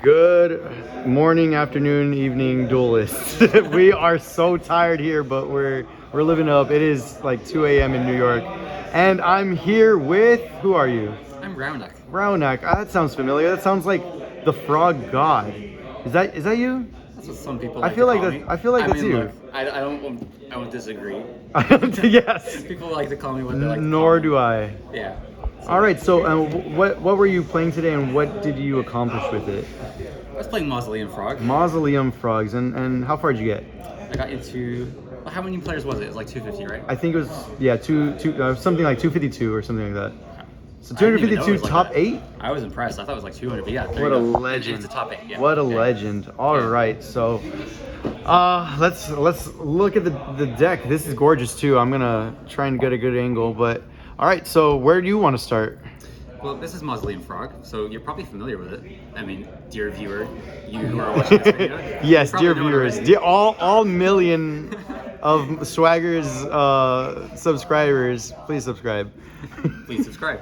Good morning, afternoon, evening, duelists. We are so tired here, but we're living up. It is like 2 a.m. in New York, and I'm here with who are you? I'm Roghnach. Roghnach. That sounds familiar. That sounds like the frog god. Is that you? That's what some people I like feel to like call that. me. I feel like that's mean, you. Look, I won't disagree. Yes. People like to call me what they like to Nor call me. do I. Yeah. All right. So, what were you playing today, and what did you accomplish with it? I was playing Mausoleum Frogs. Mausoleum Frogs, and how far did you get? I got into. Well, how many players was it? It was like 250, right? I think it was something like 252 or something like that. So I didn't even know it 252 was like top that. 8. I was impressed. I thought it was like 200, but yeah. there What you a go. legend! It's a top 8. Yeah. What a Okay. legend! All Yeah. right, so let's look at the deck. This is gorgeous too. I'm gonna try and get a good angle, but all right. So where do you want to start? Well, this is Mausoleum Frog, so you're probably familiar with it. I mean, dear viewer, you who are watching this video. Yes, you dear probably know it viewers, already. all million of Swagger's subscribers, please subscribe. Please subscribe.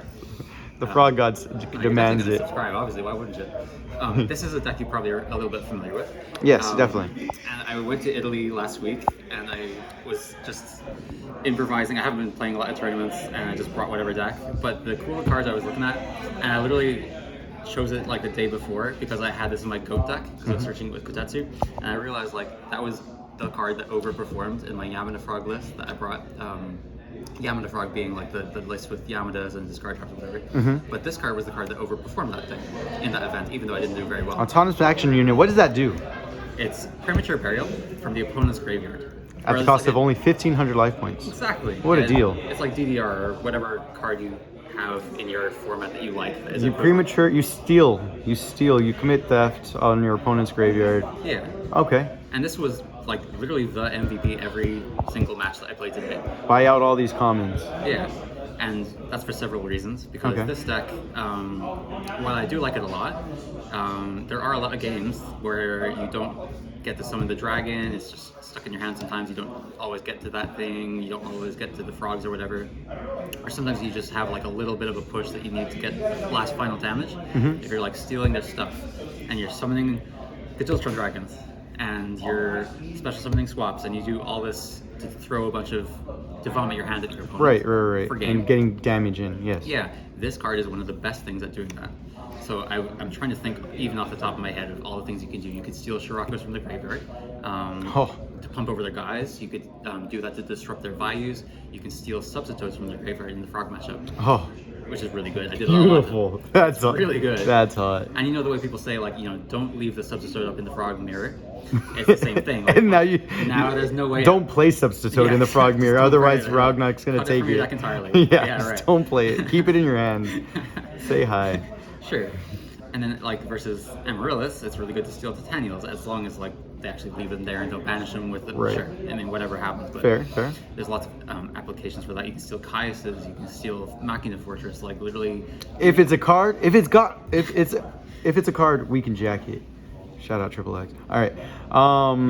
The Frog Gods You're demands definitely it. gonna subscribe, obviously. Why wouldn't you? This is a deck you probably are a little bit familiar with. Yes, definitely. And I went to Italy last week, and I was just improvising. I haven't been playing a lot of tournaments, and I just brought whatever deck. But the cool cards I was looking at, and I literally chose it like the day before because I had this in my GOAT deck because I was searching with Kotetsu, and I realized like that was the card that overperformed in my Yamada Frog list that I brought. Yamada Frog being like the list with Yamadas and discard drops or whatever. But this card was the card that overperformed that thing in that event, even though I didn't do very well. Autonomous action unit. What does that do? It's premature burial from the opponent's graveyard. At the cost of only 1,500 life points. Exactly. What a deal. It's like DDR or whatever card you have in your format that you like. That is You premature. You steal. You commit theft on your opponent's graveyard. Yeah. Okay. And this was like literally the MVP every single match that I played today. Buy out all these commons. Yeah, and that's for several reasons. Because Okay. this deck, while I do like it a lot, there are a lot of games where you don't get to summon the dragon. It's just stuck in your hand sometimes. You don't always get to that thing. You don't always get to the frogs or whatever. Or sometimes you just have like a little bit of a push that you need to get last final damage. If you're like stealing their stuff and you're summoning Gajilstron dragons and you're special summoning swaps and you do all this to throw a bunch of to vomit your hand at your opponent. Right. For game. And getting damage in. Yes. Yeah, this card is one of the best things at doing that. So I'm trying to think, even off the top of my head, of all the things you can do. You could steal Shirokos from the graveyard to pump over their guys. You could do that to disrupt their values. You can steal Substitutes from their graveyard in the frog matchup, Oh, which is really good. I did a lot of beautiful. That's hot. really good. That's hot. And you know the way people say, like, you know, don't leave the Substitute up in the frog mirror. It's the same thing. Like, And now there's no way. Don't play Substitute Yeah, in the frog just mirror, don't otherwise play it at all. Rognach's gonna Cut it take from your it. deck entirely. Yeah, Yeah, just right. don't play it. Keep it in your hand. Say hi. Sure. And then like versus Amaryllis, it's really good to steal Titanials as long as like they actually leave them there and don't banish them with them. Right. Sure. I mean whatever happens. But Fair. There's lots of applications for that. You can steal Caius's, you can steal Machina Fortress, like literally. If it's a card, if it's a card, we can jack it. Shout out Triple X. All right.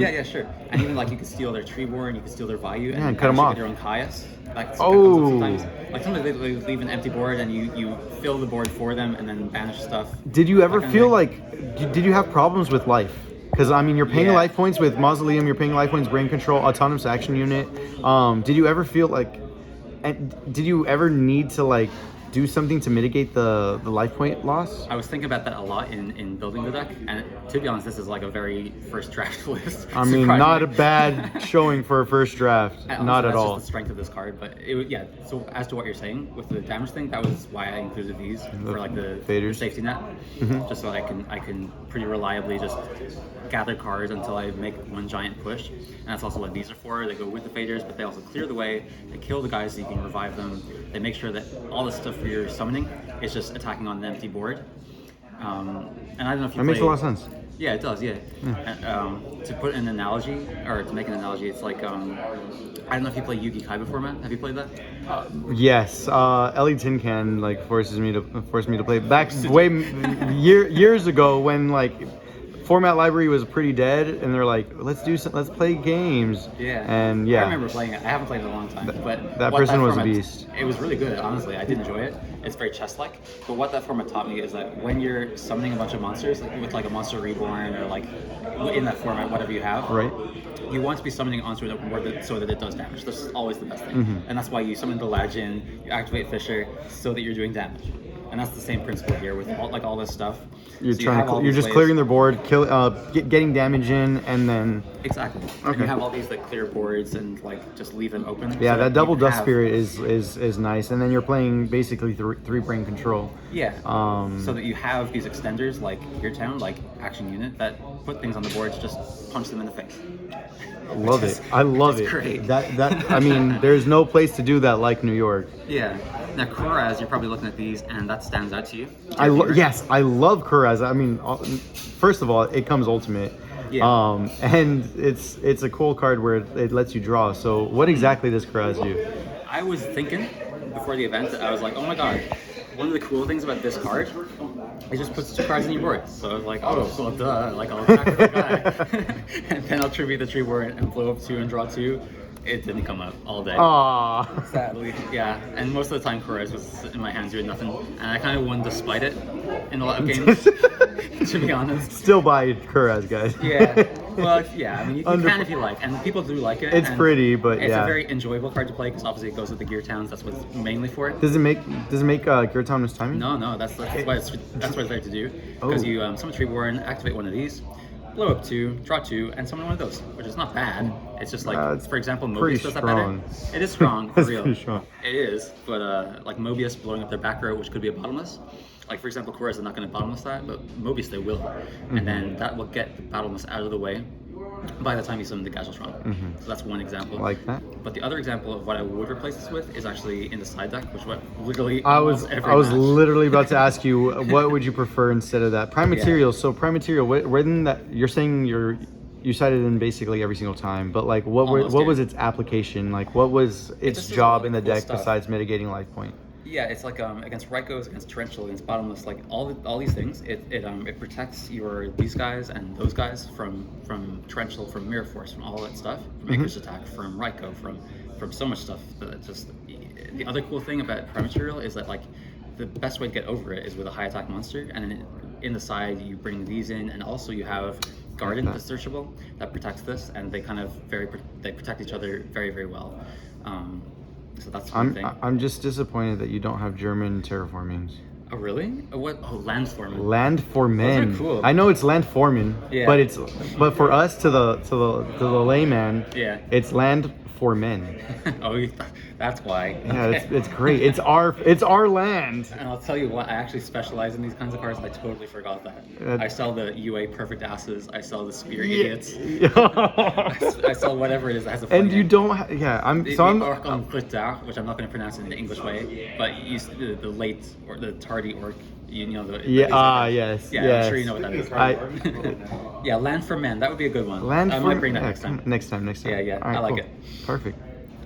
Yeah, sure. And even like you can steal their Treeborn, you can steal their value, and cut actually 'em get off. your own Caius. Like, Oh. sometimes they leave an empty board and you fill the board for them and then banish stuff. Did you ever That kind of feel thing. like? Did you have problems with life? Because I mean, you're paying Yeah. life points with Mausoleum. You're paying life points, brain control, autonomous action unit. Did you ever feel like? And did you ever need to like do something to mitigate the life point loss? I was thinking about that a lot in building the deck, and to be honest, this is like a very first draft list. I mean, surprisingly. not a bad showing for a first draft. And Not honestly, at that's all. just the strength of this card, but yeah. So as to what you're saying with the damage thing, that was why I included these for like the faders. safety net, just so I can pretty reliably just gather cards until I make one giant push. And that's also what these are for. They go with the faders, but they also clear the way. They kill the guys so you can revive them. They make sure that all the stuff for your summoning is just attacking on an empty board. And I don't know if you That makes a play- lot of sense. Yeah, it does. Yeah. And, to put an analogy, or to make an analogy, it's like I don't know if you play Yugi Kai before, man. Have you played that? Yes, Ellie Tin Can like forced me to play back years ago when like format library was pretty dead, and they're like, let's play games. Yeah. And yeah, I remember playing it. I haven't played it in a long time, but that what person was a format- beast. It was really good, honestly. I did enjoy it. It's very chess-like. But what that format taught me is that when you're summoning a bunch of monsters, like with like a Monster Reborn or like in that format, whatever you have, Right. you want to be summoning onto it so that it does damage. That's always the best thing. And that's why you summon the Legend, you activate Fisher, so that you're doing damage. And that's the same principle here with all this stuff. You're So you have all you're these just ways- clearing their board, getting damage in, and then Exactly. And Okay. you have all these like clear boards and like just leave them open. yeah, so that you double can dust have- spirit is nice, and then you're playing basically three brain control. Yeah. Um, So that you have these extenders like your town, like action unit, that put things on the board to just punch them in the face. I love it. I love it. Great. That I mean, there's no place to do that like New York. Yeah. Now Kuraz, you're probably looking at these, and that stands out to you. Yes, I love Kuraz. I mean, first of all, it comes ultimate. Yeah. And it's a cool card where it lets you draw. So what exactly does Kuraz do? I was thinking before the event, I was like, oh my god, one of the cool things about this card, it just puts 2 cards in your board. So I was like, oh, well, duh, like I'll attack the guy, and then I'll tribute the tree board and blow up 2 and draw 2. It didn't come up all day. Aww. Sadly, yeah. And most of the time, Kuraz was in my hands doing nothing, and I kind of won despite it in a lot of games. To be honest. Still buy Kuraz, guys. Yeah. Well, yeah. I mean, you Under- can if you like, and people do like it. It's and pretty, but it's yeah. a very enjoyable card to play because obviously it goes with the gear towns. That's what's mainly for it. Does it make Gear Town timing? No. That's what it's there to do. Because Oh. you summon Treeborn, activate one of these, blow up 2, draw 2, and summon one of those, which is not bad. It's just like, It's for example, pretty Mobius does that strong. better. It is strong, for That's real. pretty strong. It is, but like Mobius blowing up their back row, which could be a bottomless. Like, for example, Kuraz is not going to bottomless that, but Mobius they will. And then that will get the bottomless out of the way by the time you summon the Gajaltron. So that's one example. Like that. But the other example of what I would replace this with is actually in the side deck, which what literally I was almost every match. literally about to ask you what would you prefer instead of that prime material. So prime material, when that you're saying you cited in basically every single time, but like what Almost, was yeah. its application? Like what was its just does a job lot in of the cool deck stuff. besides mitigating life point? Yeah, it's like against Rykos, against Torrential, against Bottomless, like all these things. It protects these guys and those guys from Torrential, from Mirror Force, from all that stuff, from Maker's Attack, from Ryko, from so much stuff. That it just the other cool thing about Prime Material is that like the best way to get over it is with a high attack monster, and then in the side you bring these in, and also you have Garden, the searchable, that protects this, and they kind of they protect each other very, very well. So that's one thing. I'm just disappointed that you don't have German terraformings. Oh really? What? Oh, Landstorm. Land for men. cool. I know it's land foreman, Yeah. but for us to the layman, Yeah. it's land for men. Oh, that's why. Yeah, it's great. It's our land. And I'll tell you what, I actually specialize in these kinds of cards. I totally forgot that. I sell the UA Perfect Asses. I sell the Spear Idiots. I sell whatever it is that has a And fun you name. don't. So I'm. Orc on Kutda, which I'm not going to pronounce it in the English way, but the late or the tardy orc. You know the. Yes. Yeah, yes. I'm sure you know what that is. Yeah, Land for Men. That would be a good one. Land I for might bring that next time. Next time. Yeah. All right, I like cool. it. Perfect.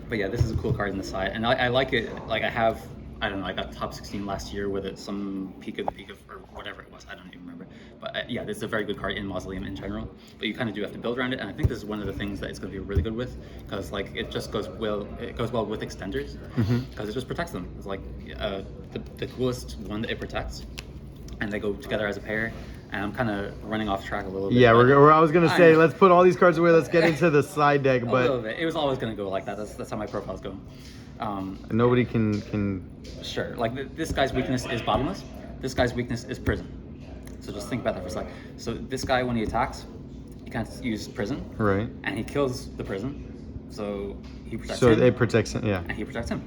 But yeah, this is a cool card in the side, and I like it. Like I don't know, I got top 16 last year with it, some peak of or whatever it was. I don't even remember. But yeah, this is a very good card in Mausoleum in general. But you kind of do have to build around it, and I think this is one of the things that it's going to be really good with, because like it just goes well. It goes well with extenders, because it just protects them. It's like the coolest one that it protects, and they go together as a pair. And I'm kind of running off track a little bit. Yeah, but I was gonna say, I- let's put all these cards away. Let's get into the side deck, a little but bit. It was always going to go like that. That's how my profile's going. nobody can. Sure. Like this guy's weakness is bottomless. This guy's weakness is prison. So just think about that for a sec. So this guy, when he attacks, he can't use prison, Right. and he kills the prison. So he protects So him, it protects it. Yeah. and he protects him.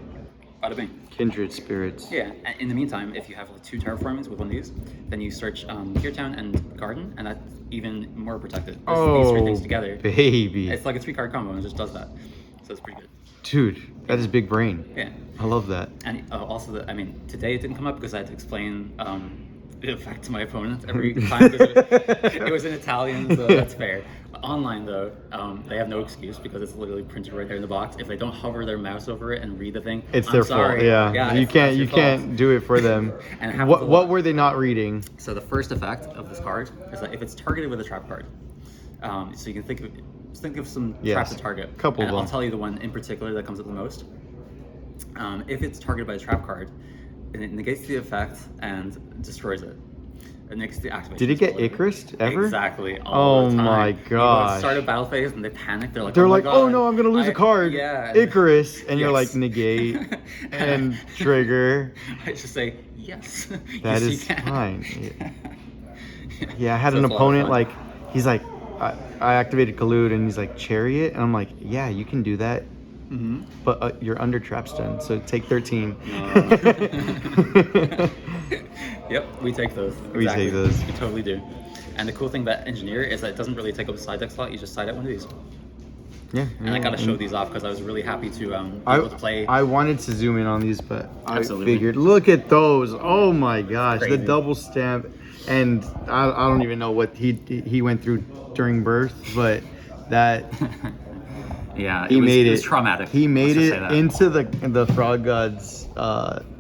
Bada bing. Kindred spirits. Yeah. And in the meantime, if you have like 2 terraformings with one of these, then you search Gear Town and Garden, and that's even more protected. These 3 things together. Baby. It's like a 3-card combo, and it just does that. So it's pretty good. Dude, that is big brain. Yeah. I love that. And also, today it didn't come up because I had to explain the fact to my opponent every time because it was in Italian, so that's fair. Online though, they have no excuse because it's literally printed right there in the box. If they don't hover their mouse over it and read the thing, It's I'm their sorry. fault. Yeah, you that's your can't fault. do it for them. And it happens what a what lot. were they not reading? So the first effect of this card is that if it's targeted with a trap card, so you can think of some traps to target. Couple and of I'll them. tell you the one in particular that comes up the most. If it's targeted by a trap card, it negates the effect and destroys it. It negates the activation. Did it get Icarus ever? Exactly. All Oh the time. my You go to gosh. start a battle phase and they panic. They're like, They're oh my like, God, oh no, I'm gonna lose a card. Yeah. Icarus, and you're Yes. like negate and trigger. I just say yes. That Yes, you is can. fine. Yeah, I had So an it's a lot of opponent fun. like he's like, I activated Collude and he's like Chariot, and I'm like, yeah, you can do that, but you're under trap stun, so take 13. Yep, we take those. We take those. We totally do. And the cool thing about Engineer is that it doesn't really take up a side deck slot. You just side out one of these. Yeah, And I gotta show these off because I was really happy to be able to play. I wanted to zoom in on these, but Absolutely. I figured, look at those. Oh my gosh, the Crazy. double stamp. And I don't even know what he went through during birth, but that Yeah, he made it it. was traumatic. He made Let's just it say that. into the Frog Gods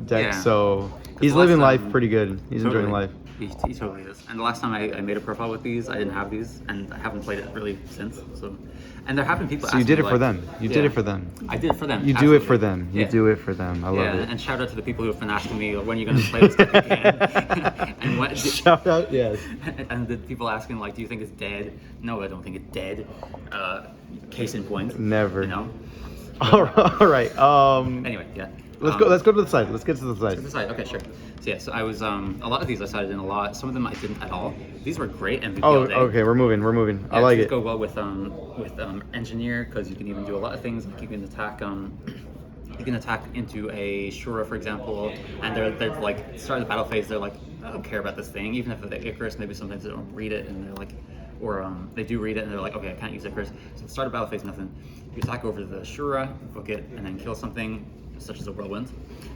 deck, Yeah. so he's the last living life time- pretty good. He's enjoying life. He totally is. And the last time I made a profile with these, I didn't have these, and I haven't played it really since. So, and there have been people. So you asking did it me, for like- them. You did Yeah. it for them. I did it for them. You do it absolutely. for them. You Yeah. do it for them. I love Yeah, it. and shout out to the people who have been asking me when are you going to play this deck again, and what. Shout out, yes. And the people asking like, do you think it's dead? No, I don't think it's dead. Case in point. Never. You know. All right. Anyway, yeah. Let's go. Let's go to the side. Let's get to the To the side. side. Okay, sure. So yeah, so I was a lot of these I sided in a lot. Some of them I didn't at all. These were great MVP Oh, all day. okay. We're moving. We're moving. I Yeah, like these it. go well with engineer because you can even do a lot of things. Like you can attack you can attack into a Shura, for example, and they're like start the battle phase. They're like, I don't care about this thing, even if they Icarus. Maybe sometimes they don't read it, and they're like, or they do read it, and they're like, okay, I can't use Icarus. So start a battle phase, nothing. You attack over the Shura, book it, and then kill something such as a whirlwind.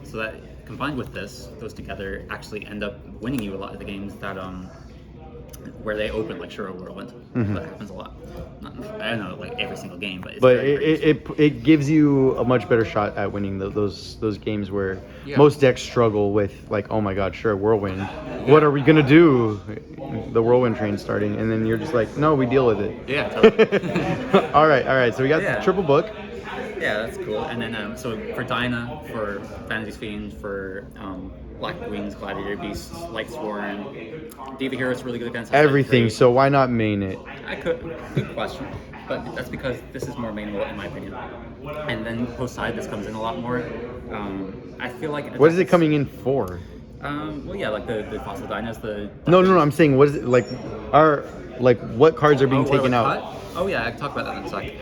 So that combined with this, those together actually end up winning you a lot of the games that where they open like Shura Whirlwind. That happens a lot. Not, I don't know, like every single game, but it's But very, very useful. it gives you a much better shot at winning those games where Yeah. most decks struggle with, like, oh my god, sure, whirlwind. What are we gonna do? The whirlwind train starting, and then you're just like, no, we deal with it. Yeah, totally. all right. So we got Yeah. the triple book. Yeah, that's cool. And then so for Dinah, for Vanity's Fiend, for Black Wings, Gladiator Beasts, Light Sworn, Diva Hero is really good against Everything. Great. So why not main it? I could. Good question. But that's because this is more mainable in my opinion. And then post side, this comes in a lot more. I feel like. What is it coming in for? Well, yeah, like the Fossil Dinas, the. No. I'm saying, what is it like? What cards are being what taken I out? cut? Oh yeah, I can talk about that in a sec.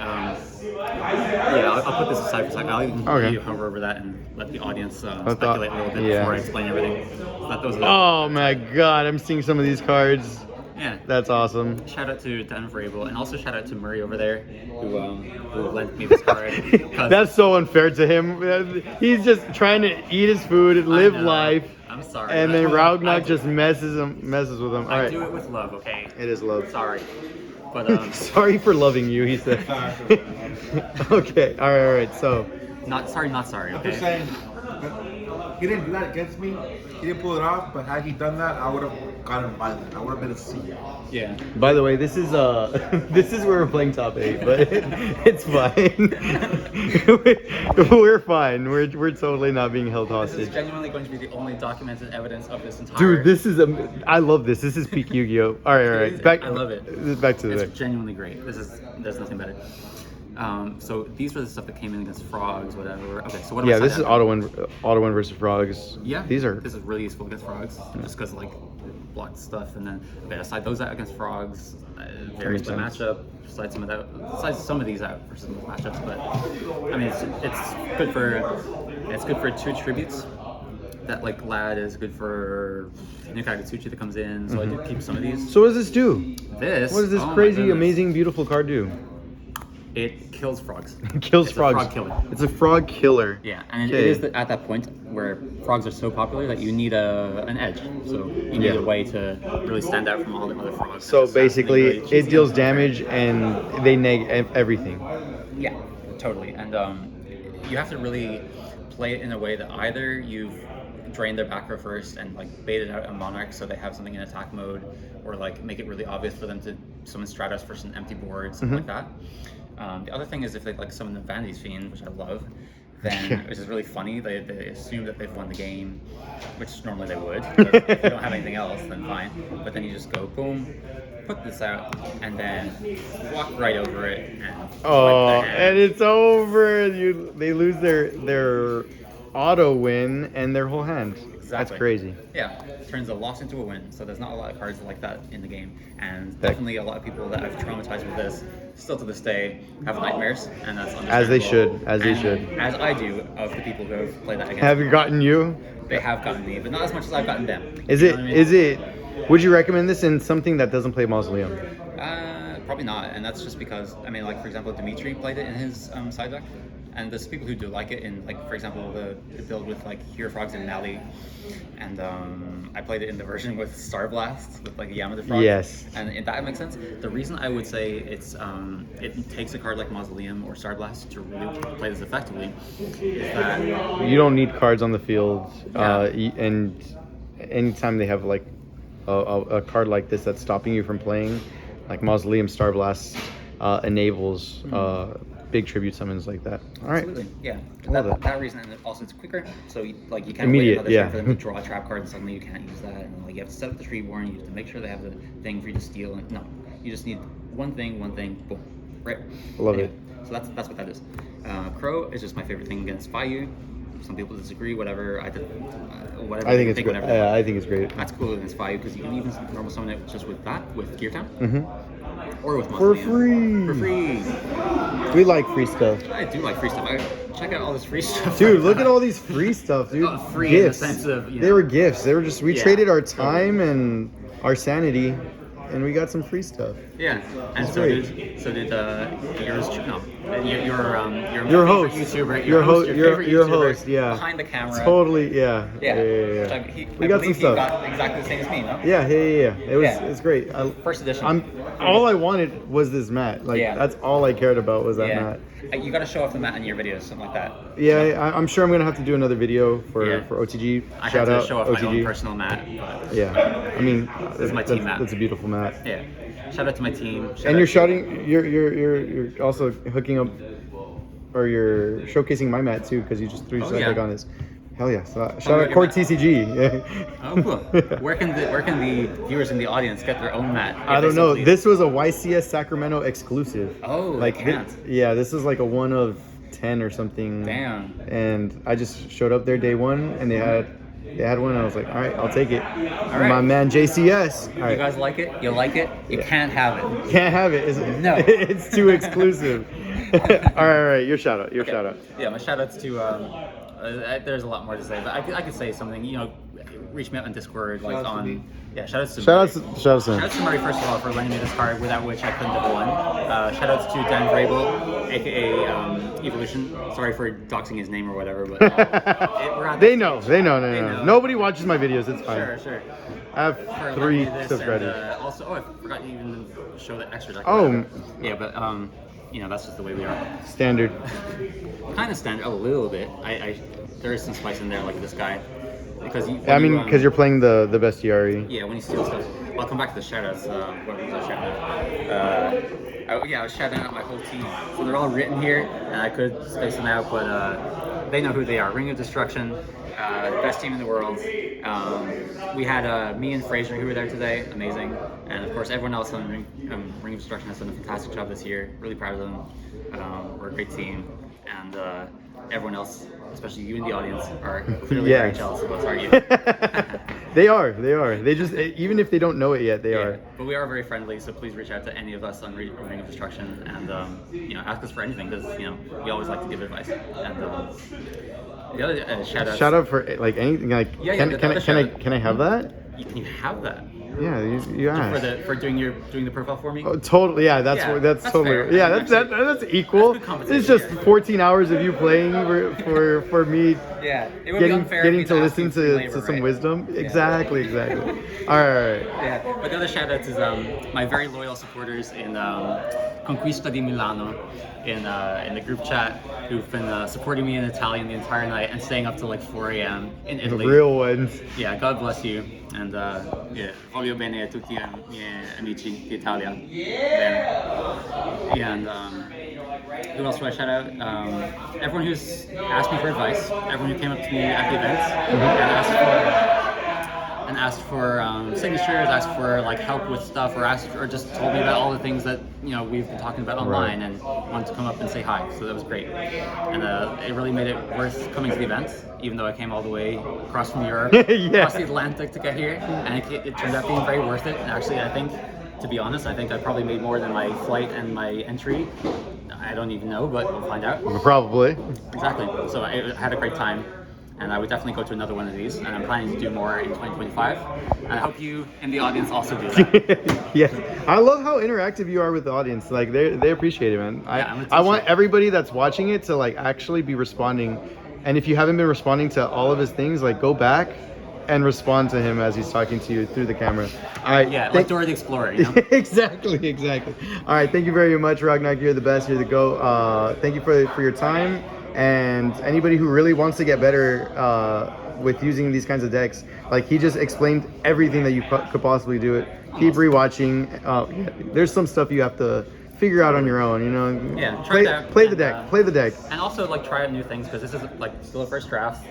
Yeah, I'll put this aside for a second. I'll even let Okay. you hover over that and let the audience speculate a little bit yeah. before I explain everything. That those are the, Oh my god, I'm seeing some of these cards. yeah. That's awesome. Shout out to Dan Vrabel, and also shout out to Murray over there, who lent me this card. 'cause That's so unfair to him. He's just trying to eat his food, live know. life, I'm sorry. and then I Roghnach do- just messes with him. All I right, do it with love, okay? it is love. Sorry, but Sorry for loving you, he said. Okay, all right. So not sorry, not sorry. I'm just Okay. saying, he didn't do that against me. He didn't pull it off, but had he done that, I would have gotten violent. I would have been a C. Yeah. by the way, this is this is where we're playing top 8, but it's fine. We're fine. We're totally not being held This is hostage. genuinely going to be the only documented evidence of this entire. Dude, this is I love this. This is peak Yu-Gi-Oh. All right. Back. I love it. Back to the It's deck. genuinely great. There's nothing better. So these were the stuff that came in against frogs, whatever. Okay, so what am I Yeah, this is side auto win versus frogs. Yeah, These are This is really useful against frogs, just because like block stuff, and then okay, I side those out against frogs. Varies by makes sense. matchup. Side some of these out for some matchups, but I mean it's good for 2 tributes. That like Lad is good for Nukagutsuchi that comes in, so I do keep some of these. So what does this do? This. What does this oh my crazy, goodness. amazing, beautiful card do? It kills frogs. Kills It's frogs. A frog killer. It's a frog killer. Yeah, and Okay. it is at that point where frogs are so popular that you need an edge. So you need a way to really stand out from all the other frogs. So Just have something basically, really it cheesy deals and unfair. damage and they neg everything. Yeah, totally. And you have to really play it in a way that either you've drained their back row first and like baited out a monarch so they have something in attack mode, or like make it really obvious for them to summon Stratos for some empty boards, something like that. The other thing is if they like summon the Vanity's Fiend, which I love, then which is really funny. They assume that they've won the game, which normally they would. Because if you don't have anything else, then fine. But then you just go boom, put this out, and then walk right over it. And Oh, and it's over. They lose their auto win and their whole hand. That's Exactly. crazy. Yeah, turns a loss into a win. So there's not a lot of cards like that in the game, and definitely a lot of people that I've traumatized with this still to this day have nightmares, and that's understandable. As they should. As they And should. As I do of the people who have played that against Have me. you gotten you? They have gotten me, but not as much as I've gotten them. Is You it? know what I mean? Is it? Would you recommend this in something that doesn't play Mausoleum? Probably not, and that's just because I mean, like for example, Dimitri played it in his side deck, and there's people who do like it in like for example the build with like Hero Frogs and Mali, and I played it in the version with Star Blast with like Yamada Frogs. Yes. And if that makes sense. The reason I would say it takes a card like Mausoleum or Star Blast to really play this effectively is that You don't need cards on the field, Yeah. and anytime they have like a card like this that's stopping you from playing, like Mausoleum Star Blast enables big tribute summons like that. All right. Absolutely, yeah. Love it. That reason, and also it's quicker, so you can't Immediate, wait another yeah. turn for them to draw a trap card, and suddenly you can't use that. And like you have to set up the Treeborn, you have to make sure they have the thing for you to steal. And no, you just need one thing, boom, right? Love it. So that's what that is. Crow is just my favorite thing against Fayu. Some people disagree, whatever. Whatever. I think it's great. whatever. Yeah, I think it's great. That's cool against Fayu because you can even normal summon it just with that, with Gear Town, Mm-hmm. or with For Mausoleum. free. For free. We like free stuff. I do like free stuff. Check out all this free stuff. Dude, look at all these free stuff, dude. Oh, free gifts. in the sense of, you They know. were gifts. They were just we Yeah, traded our totally. time and our sanity, and we got some free stuff. Yeah, and so great. did yours. No, your Your favorite host, YouTuber, your host, host, favorite your YouTuber host, yeah. behind the camera. Totally, yeah. Yeah. Yeah. I We got some believe stuff. He got exactly the same as me, no? Yeah. It was Yeah. it's great. First edition. All I wanted was this mat. Like Yeah. that's all I cared about was that Yeah. mat. You got to show off the mat in your videos, something like that. Yeah, I'm sure I'm gonna have to do another video for Yeah. OTG. I Shout had out to show off OTG. my own personal mat. But Yeah, I mean, This is my team mat. That's a beautiful mat. yeah, shout out to my team. Shout And out you're to- shouting. You're also hooking up, or you're showcasing my mat too because you just threw your yeah. deck on this. Hell yeah! So, shout your out Core mat. TCG. Oh, cool. Where can the viewers in the audience get their own mat? if I they don't so know. please? This was a YCS Sacramento exclusive. Oh, like they can't. yeah, this is like a 1 of 10 or something. Damn. And I just showed up there day one, and they had one. And I was like, all right, I'll take it. right. My man JCS. All You right, guys like it? You like it? You can't have it. can't have it. Is it? No. It's too exclusive. all right. Your shout out. Your Okay. shout out. Yeah, my shout outs to there's a lot more to say, but I could say something. You know, reach me out on Discord, like Shout outs to on me. yeah. Shout outs to Shout Murray. outs. Shout outs to Murray first of all for lending me this card, without which I couldn't have won. Shout outs to Dan Vrabel, aka Evolution. Sorry for doxing his name or whatever, but we're on They that know. stage. They know. They No. know. Nobody watches my videos. It's fine. Sure. I have For 3 lending me this, subscribers. And, also, I forgot to even show the extra deck. Oh. Yeah, but you know, that's just the way we are. Standard. Kind of standard, a little bit. There is some spice in there, like this guy, because I mean, because you're playing the best DRE. yeah, when you steal stuff. I'll come back to the shoutouts. What was I shouting out? I was shouting out my whole team. So they're all written here, and I could space them out, but they know who they are. Ring of Destruction, best team in the world. We had me and Fraser who were there today, amazing, and of course everyone else on Ring of Destruction has done a fantastic job this year. Really proud of them. We're a great team, and everyone else, especially you in the audience, are clearly very Yes. jealous of us, aren't you? They are. They just, even if they don't know it yet, they are. But we are very friendly, so please reach out to any of us on Ring of Destruction and you know, ask us for anything, because you know, we always like to give advice. And the other shout out. Shout out for like anything. Like, Yeah, can the other shout out. I have that? You can have that. Yeah, you asked. For doing the profile for me. Oh, totally. Yeah, that's Yeah, that's that's totally. fair. Yeah, that's equal. That's good compensation, It's just yeah. 14 hours of you playing for me. Yeah, it would be unfair Getting if to we asked listen you free to labor, some right? wisdom. Yeah. Exactly. All right. Yeah, but the other shout outs is my very loyal supporters in Conquista di Milano in the group chat who've been supporting me in Italian the entire night and staying up till like 4 a.m. in The Italy. real ones. Yeah, God bless you. And yeah, voglio bene a tutti i miei amici d'Italia. Bene. Yeah, and who else do I shout out? Everyone who's asked me for advice, everyone who came up to me at the events and asked for signatures, asked for like help with stuff, or just told me about all the things that we've been talking about online, and wanted to come up and say hi. So that was great, and it really made it worth coming to the event, even though I came all the way across from Europe, across the Atlantic to get here, and it turned out being very worth it. And actually, I think, to be honest, I think I probably made more than my flight and my entry. I don't even know, but we'll find out. Probably. Exactly. So I had a great time. And I would definitely go to another one of these, and I'm planning to do more in 2025. And I hope you in the audience also do that. Yes, I love how interactive you are with the audience. Like they appreciate it, man. Yeah, I want everybody that's watching it to like actually be responding. And if you haven't been responding to all of his things, like go back and respond to him as he's talking to you through the camera. All right. Yeah, like Dora the Explorer, you know? Exactly. All right, thank you very much, Roghnach. You're the best. You're the GOAT. Thank you for your time. And anybody who really wants to get better with using these kinds of decks, like he just explained everything that you could possibly do it. Keep rewatching. There's some stuff you have to figure out on your own, Yeah, play the deck. And also like try out new things, because this is like still a first draft.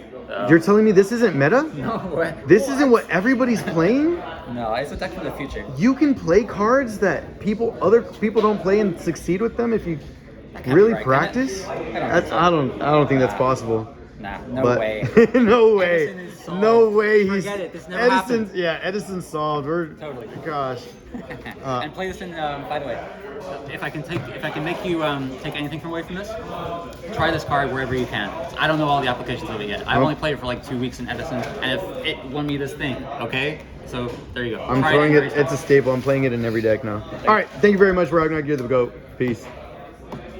You're telling me this isn't meta? No way. This isn't what everybody's playing? No, it's a deck for the future. You can play cards that other people don't play and succeed with them if you really right, practice? I don't think that's possible. Nah, no way. No way. Edison is solved. No way. Forget it. This never happened. Edison's solved. Totally. Gosh. And play this in. By the way, if I can make you take anything away from this, try this card wherever you can. I don't know all the applications of it yet. I've only played it for like 2 weeks in Edison, and it won me this thing. Okay, so there you go. I'm throwing it. It's a staple. I'm playing it in every deck now. All right. Thank you very much, Roghnach. You're the GOAT. Peace.